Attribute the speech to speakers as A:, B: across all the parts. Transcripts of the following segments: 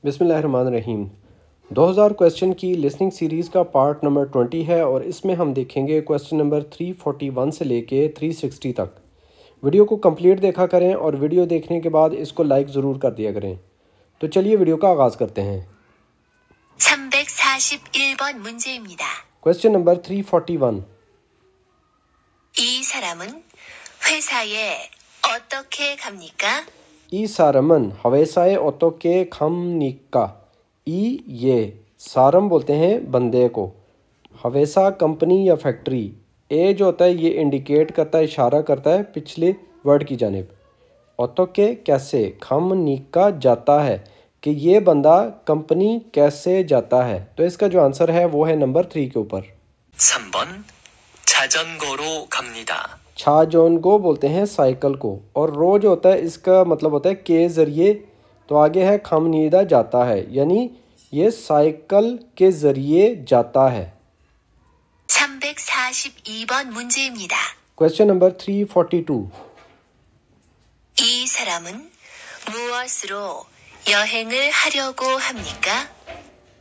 A: बिस्मिल्लाहिर्रहमानिर्रहीम। 2000 क्वेश्चन की listening series का पार्ट नंबर 20 है और इसमें हम देखेंगे क्वेश्चन नंबर 341 से लेके 360 तक। वीडियो को कंप्लीट देखा करें और वीडियो देखने के बाद इसको लाइक ज़रूर कर दिया करें। तो चलिए वीडियो का आगाज़ करते हैं।
B: 341번 문제입니다.
A: Question number 341।
B: 이 사람은 회사에 어떻게 갑니까?
A: ई सारमन हवेसाए ओतो के खम निका। ई ये सारम बोलते हैं बंदे को, हवेसा कंपनी या फैक्ट्री। ए जो होता है ये इंडिकेट करता है, इशारा करता है पिछले वर्ड की जानिब। ओतो के कैसे, खम निका जाता है कि ये बंदा कंपनी कैसे जाता है। तो इसका जो आंसर है वो है नंबर 3 के ऊपर।
B: 3번 자전거로 갑니다.
A: छाजोनगो बोलते हैं साइकिल को, और रो जो होता है इसका मतलब होता है के ज़रिए। तो आगे है खमनीदा जाता है, यानी ये साइकिल के ज़रिए जाता है।
B: 342번 문제입니다.
A: Question number 342।
B: 이 사람은 무엇으로 여행을 하려고 합니까?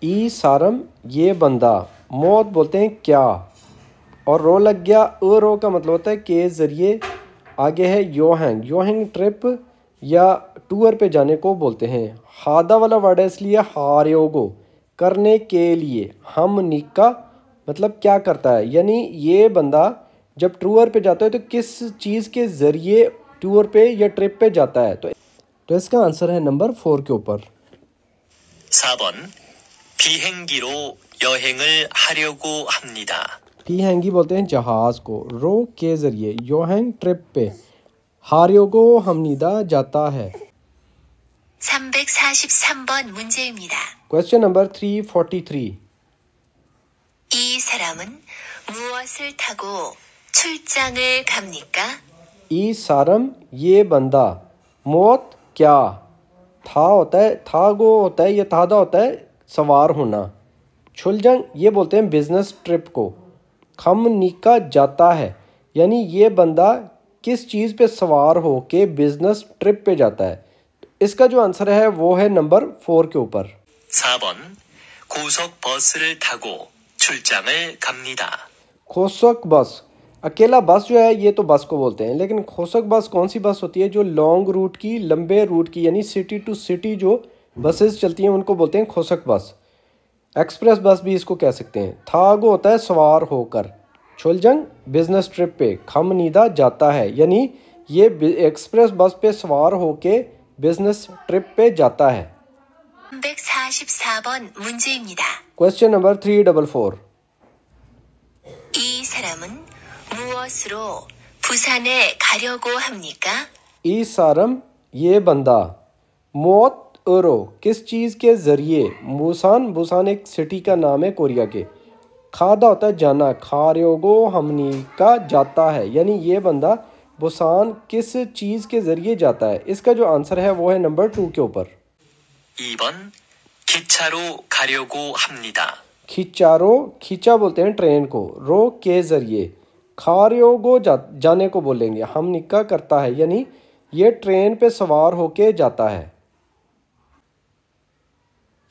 A: ई सारम ये बंदा, मौत बोलते हैं क्या, और रो लग गया। रो का मतलब होता है के ज़रिए। आगे है योहेंग, योहेंग ट्रिप या टूर पे जाने को बोलते हैं। हादा वाला वर्ड है इसलिए हार्योगो करने के लिए। हम निका मतलब क्या करता है, यानी ये बंदा जब टूर पे जाता है तो किस चीज़ के ज़रिए टूर पे या ट्रिप पे जाता है। तो इसका आंसर है नंबर 4 के ऊपर।
B: 4번 비행기로 여행을 하려고 합니다.
A: पीहेंगी बोलते हैं जहाज़ को, रो के ज़रिए, योहेंग ट्रिप पे, हार्योगो हमनीदा जाता है।
B: 343번 문제입니다.
A: Question number 343।
B: 이 사람은 무엇을 타고 출장을 갑니까?
A: ई सारम ये बंदा, मौत क्या, था होता है, था गो होता है, या थादा होता है सवार होना। छुलजंग ये बोलते हैं बिजनेस ट्रिप को। खम निका जाता है, यानी ये बंदा किस चीज़ पे सवार हो के बिजनेस ट्रिप पे जाता है। इसका जो आंसर है वो है नंबर 4 के ऊपर।
B: 4번 고속버스를 타고 출장을 갑니다.
A: खोसक बस, अकेला बस जो है ये तो बस को बोलते हैं, लेकिन खोसक बस कौन सी बस होती है जो लॉन्ग रूट की, लंबे रूट की, यानी सिटी टू सिटी जो बसेस चलती हैं उनको बोलते हैं खोसक बस। एक्सप्रेस बस भी इसको कह सकते हैं। थागो होता है सवार होकर। छुलजंग बिजनेस ट्रिप पे, खमनीदा जाता है, यानी ये एक्सप्रेस बस पे सवार होके बिजनेस ट्रिप पे जाता है।
B: 344번 문제입니다.
A: Question number 344।
B: 이 사람은 무엇으로 부산에 가려고 합니까?
A: ई सारम ये बंदा, मौत रो किस चीज़ के ज़रिए, बुसान, बुसान एक सिटी का नाम है कोरिया के। खादा होता है जाना, खार्योगो हमनी का जाता है, यानी ये बंदा बुसान किस चीज़ के ज़रिए जाता है। इसका जो आंसर है वो है नंबर 2 के ऊपर।
B: 2번 기차로 가려고 합니다.
A: खिचारो, खींचा बोलते हैं ट्रेन को, रो के ज़रिए। खार्योगो जाने को बोलेंगे, हम निका करता है, यानी ये ट्रेन पे सवार होके जाता है।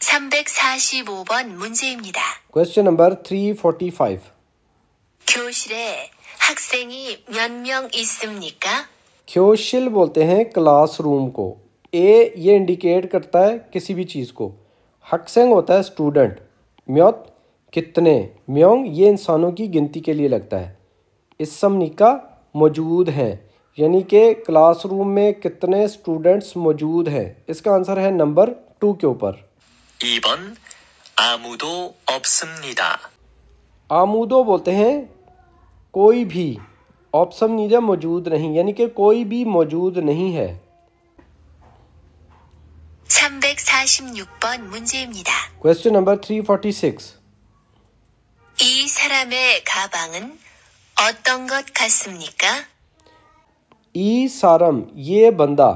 B: 345번 문제입니다.
A: Question number 345।
B: 교실에 학생이 몇 명 있습니까?
A: क्योशिल बोलते हैं क्लासरूम को। ए ये इंडिकेट करता है किसी भी चीज़ को। हक्सेंग होता है स्टूडेंट। म्योत कितने, म्योंग ये इंसानों की गिनती के लिए लगता है। इसमनिका मौजूद हैं, यानी कि क्लासरूम में कितने स्टूडेंट्स मौजूद हैं। इसका आंसर है नंबर 2 के ऊपर।
B: 2번 아무도 없습니다.
A: आमूदो बोलते हैं कोई भी, ऑप्शन नीजा मौजूद नहीं, यानी कि कोई भी मौजूद नहीं है।
B: 346번 문제입니다.
A: Question number 346।
B: 이 사람의 가방은 어떤 것 같습니까?
A: ई सारम ये बंदा,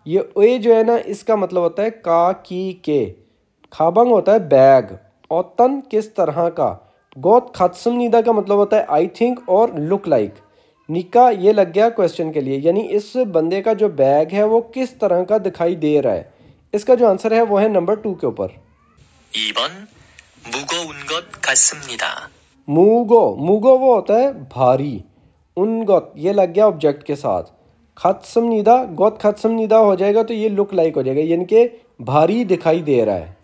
A: ये ए जो है ना इसका मतलब होता है का की के। खाबंग होता है बैग, औतन किस तरह का। गोत खत्सम नीदा का मतलब होता है आई थिंक और लुक लाइक। निका ये लग गया क्वेश्चन के लिए, यानी इस बंदे का जो बैग है वो किस तरह का दिखाई दे रहा है। इसका जो आंसर है वो है नंबर 2 के ऊपर।
B: 2번 무거운 것 같습니다.
A: मुगो वो होता है भारी, उनगत ये लग गया ऑब्जेक्ट के साथ, खत्समनीदा गौत खत्समनीदा हो जाएगा तो ये लुक लाइक हो जाएगा, यानी कि भारी दिखाई दे रहा है।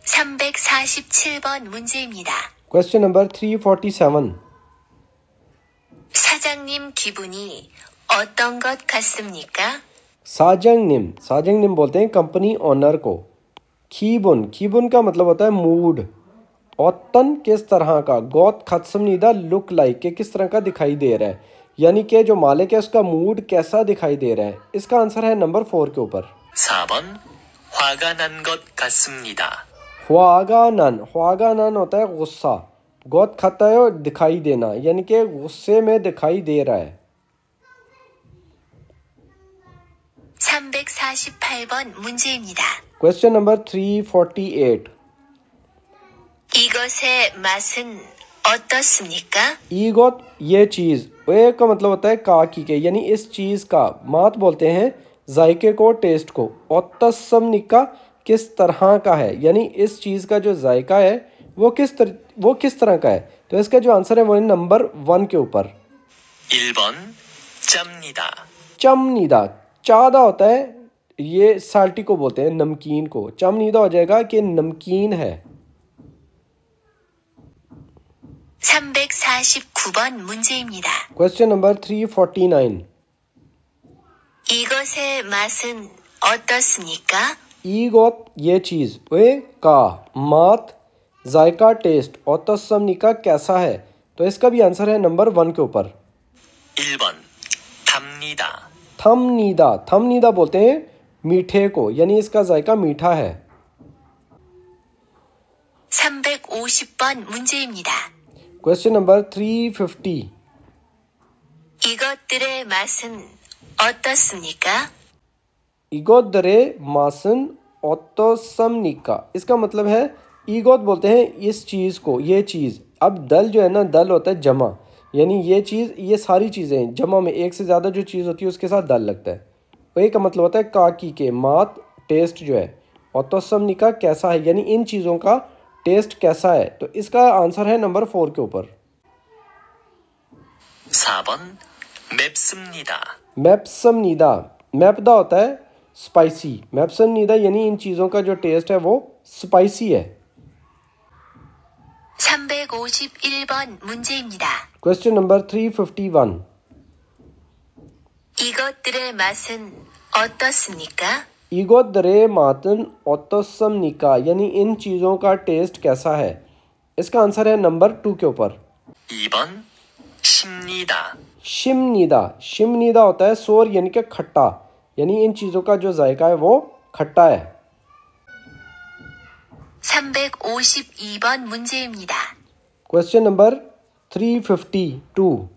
B: 347번 문제입니다.
A: Question number 347।
B: 사장님 기분이 어떤 것 같습니까?
A: साजंग निम बोलते हैं कंपनी ओनर को। खीबुन का मतलब होता है मूड। औतन किस तरह का, गौत खत्समनीदा लुक लाइक के किस तरह का दिखाई दे रहा है, यानी कि जो मालिक है उसका मूड कैसा दिखाई दे रहा है। इसका आंसर है नंबर 4 के ऊपर।
B: 4번 화가 난 것 같습니다.
A: ख्वागानन होता है गुस्सा, गौत खता है दिखाई देना, यानी कि गुस्से में दिखाई दे रहा है।
B: 348번 문제입니다.
A: Question number 348।
B: 이것의 맛은 어떻습니까?
A: ईगोत ये चीज़, वे का मतलब होता है का की के, यानी इस चीज़ का, मात बोलते हैं जायके को, टेस्ट को, और तस्समनिका किस तरह का है, यानी इस चीज़ का जो जायका है वो किस तरह का है। तो इसका जो आंसर है वो है नंबर 1 के ऊपर।
B: 1번 짭니다.
A: चमनीदा, चादा होता है ये साल्टी को बोलते हैं, नमकीन को। चमनीदा हो जाएगा कि नमकीन है।
B: 349번 문제입니다.
A: Question number 349।
B: 이것의 맛은 어떻습니까?
A: ईगोत ये चीज़, वे का, मात जायका टेस्ट, और तस्समनिका कैसा है। तो इसका भी आंसर है नंबर 1 के ऊपर।
B: 1번 답니다.
A: थमनीदा बोलते हैं मीठे को, यानी इसका जायका मीठा है।
B: 350번 문제입니다.
A: Question number 350।
B: 이것들의 맛은 어떻습니까?
A: ईगोदरे मासन ऑटोसमनिका, इसका मतलब है ईगोत बोलते हैं इस चीज़ को, ये चीज़। अब दल जो है ना, दल होता है जमा, यानी ये चीज़, ये सारी चीज़ें जमा में एक से ज़्यादा जो चीज़ होती है उसके साथ दल लगता है। वही का मतलब होता है काकी के, मात टेस्ट जो है, ऑटोसमनिका कैसा है, यानी इन चीज़ों का टेस्ट कैसा है। तो इसका आंसर है नंबर 4 के ऊपर।
B: 4번 맵습니다.
A: मैप्समनीदा, मैपदा होता है स्पाइसी, मैप्समनीदा यानी इन चीज़ों का जो टेस्ट है वो स्पाइसी है।
B: 351번 문제입니다.
A: Question number 351।
B: 이것들의 맛은 어떻습니까?
A: ईगोदरे मातन ऑटोसमनिका, यानी इन चीज़ों का टेस्ट कैसा है। इसका आंसर है नंबर 2 के ऊपर।
B: 2번 십니다.
A: शिमनीदा होता है सोर, यानी कि खट्टा, यानी इन चीज़ों का जो जायका है वो खट्टा है।
B: 352번 문제입니다.
A: Question number 352।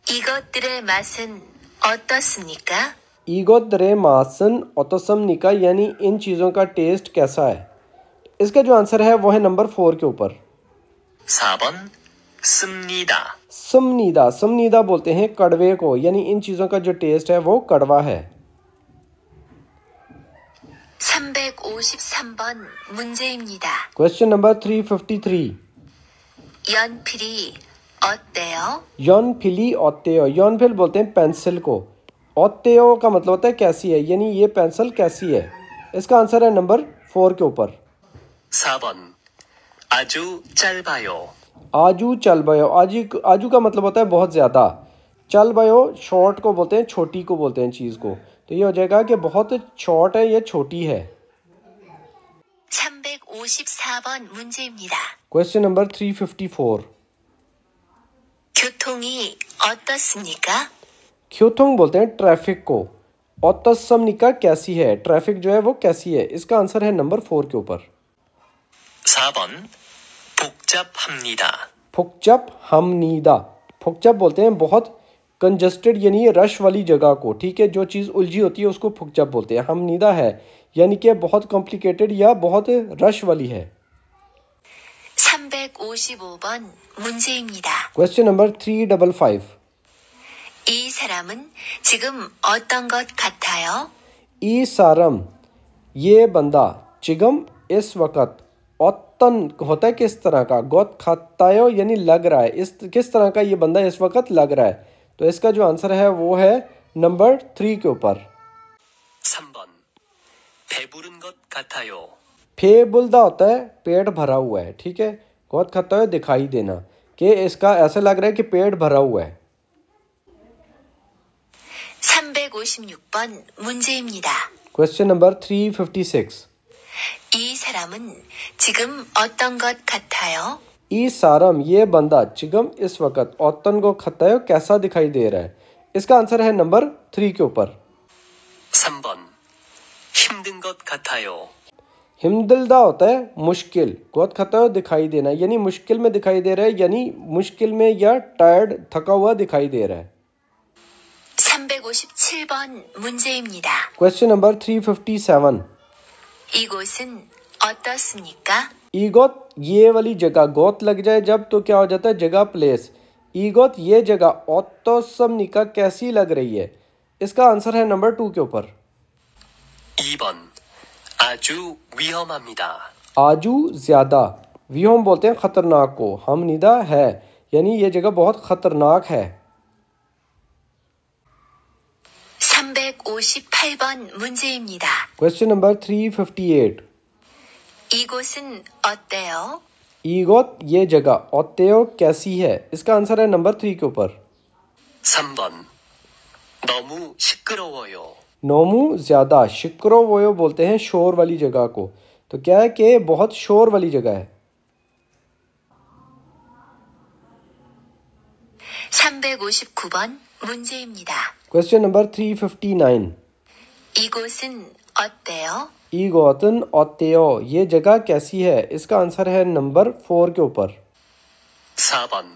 B: 이것들의 맛은 어떻습니까?
A: ईगोदरे मासन ऑटोसमनिका, यानी इन चीज़ों का टेस्ट कैसा है। इसका जो आंसर है वो है नंबर 4 के ऊपर।
B: 4번 씁니다.
A: समनीदा बोलते हैं कड़वे को, यानी इन चीज़ों का जो टेस्ट है वो कड़वा है।
B: 353번 문제입니다.
A: Question number 353।
B: 연필이 어때요?
A: योनफिली ओतेयो, योनफिल बोलते हैं पेंसिल को, ओतेयो का मतलब होता है कैसी है, यानी ये पेंसिल कैसी है। इसका आंसर है नंबर 4 के ऊपर।
B: 4번 아주 짧아요.
A: आजू चल बयो, आजू का मतलब होता है बहुत ज़्यादा, चल बयो शॉर्ट को बोलते हैं, छोटी को बोलते हैं चीज़ को। तो ये हो जाएगा कि बहुत शॉर्ट है, ये छोटी है।
B: 354번 문제입니다.
A: Question number 354।
B: 교통이 어떻습니까?
A: ख्योथोंग बोलते हैं ट्रैफिक को, ऑटोसमनिका कैसी है, ट्रैफिक जो है वो कैसी है। इसका आंसर है नंबर 4 के ऊपर।
B: 4번 복잡합니다.
A: फुकचप बोलते हैं बहुत कंजस्टेड, यानी रश वाली जगह को, ठीक है, जो चीज़ उलझी होती है उसको फुकचप बोलते हैं। हमनीदा है यानी कि बहुत कॉम्प्लिकेटेड या बहुत रश वाली है।
B: 355번 문제입니다.
A: Question number 355।
B: 이 사람은 지금 어떤 것 같아요?
A: ई सारम ये बंदा, चिगम इस वक्त, औतन होता है किस तरह का, गोत खातायो यानी लग रहा है, इस किस तरह का ये बंदा इस वक्त लग रहा है। तो इसका जो आंसर है वो है नंबर 3 के ऊपर।
C: 3번 배부른 것 같아요.
A: फेबुल्दा होता है पेट भरा हुआ है, ठीक है। गोत खातायो दिखाई देना, कि इसका ऐसा लग रहा है कि पेट भरा हुआ है।
B: 356번 문제입니다.
A: Question number 356।
B: 이 사람은 지금 어떤 것 같아요?
A: ई सारम ये बंदा, चिगम इस वक्त, औतन को खतायो कैसा दिखाई दे रहा है। इसका आंसर है नंबर 3 के ऊपर।
C: 3번 힘든 것 같아요.
A: हिमदिलदा होता है मुश्किल, गोत खतायो दिखाई देना, यानी मुश्किल में दिखाई दे रहा है, यानी मुश्किल में या टायर्ड थका हुआ दिखाई दे रहा है।
B: 357번 문제입니다.
A: Question number 357।
B: 이곳은 어떻습니까?
A: ईगोत ये वाली जगह, गोत लग जाए जब तो क्या हो जाता है जगह, प्लेस। ईगोत ये जगह ऑटोसमनिका कैसी लग रही है। इसका आंसर है नंबर 2 के ऊपर।
C: 2번 아주 위험합니다.
A: आजू ज्यादा, विहोम बोलते हैं खतरनाक को, हम निदा है, यानी ये जगह बहुत खतरनाक है।
B: 358번 문제입니다.
A: Question number 358।
B: 이곳은 어때요?
A: ईगोत ये जगह, औतेयो कैसी है। इसका आंसर है नंबर 3 के ऊपर।
C: 3번 너무 시끄러워요.
A: नोमू ज्यादा, शिक्रो वोयो बोलते हैं शोर वाली जगह को, तो क्या है कि बहुत शोर वाली जगह है।
B: 359번 문제입니다.
A: Question number 359।
B: 이곳은 어때요?
A: ईगोतन औतेयो ये जगह कैसी है। इसका आंसर है नंबर 4 के ऊपर।
C: 4번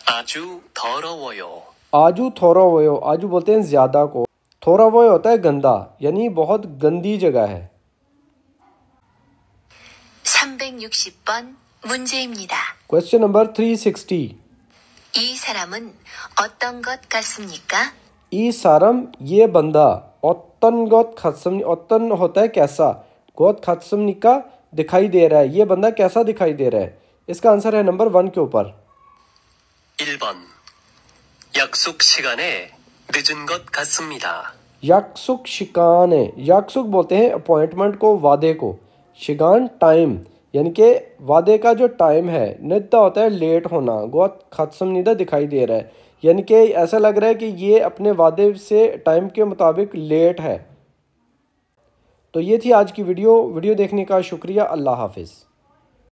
C: 아주 더러워요.
A: आजू थोड़ा वोयो, आजू बोलते हैं ज्यादा को, थोड़ा वोयो होता है गंदा, यानी बहुत गंदी जगह है।
B: 360번 문제입니다.
A: Question number 360।
B: 이 사람은 어떤 것 같습니까?
A: ई सारम ये बंदा, औतन गोत खत्सम, औतन होता है कैसा, गोत खत्समनिका दिखाई दे रहा है, ये बंदा कैसा दिखाई दे रहा है। इसका आंसर है नंबर 1 के ऊपर।
C: 1번 약속 시간에 늦은 것 같습니다.
A: याकसुक शिकान है, याकसुक बोलते हैं अपॉइंटमेंट को, वादे को, शिगान टाइम, यानी कि वादे का जो टाइम है। निदा होता है लेट होना, गोत खत्सम निदा दिखाई दे रहा है, यानी कि ऐसा लग रहा है कि ये अपने वादे से टाइम के मुताबिक लेट है। तो ये थी आज की वीडियो देखने का शुक्रिया। अल्लाह हाफिज़।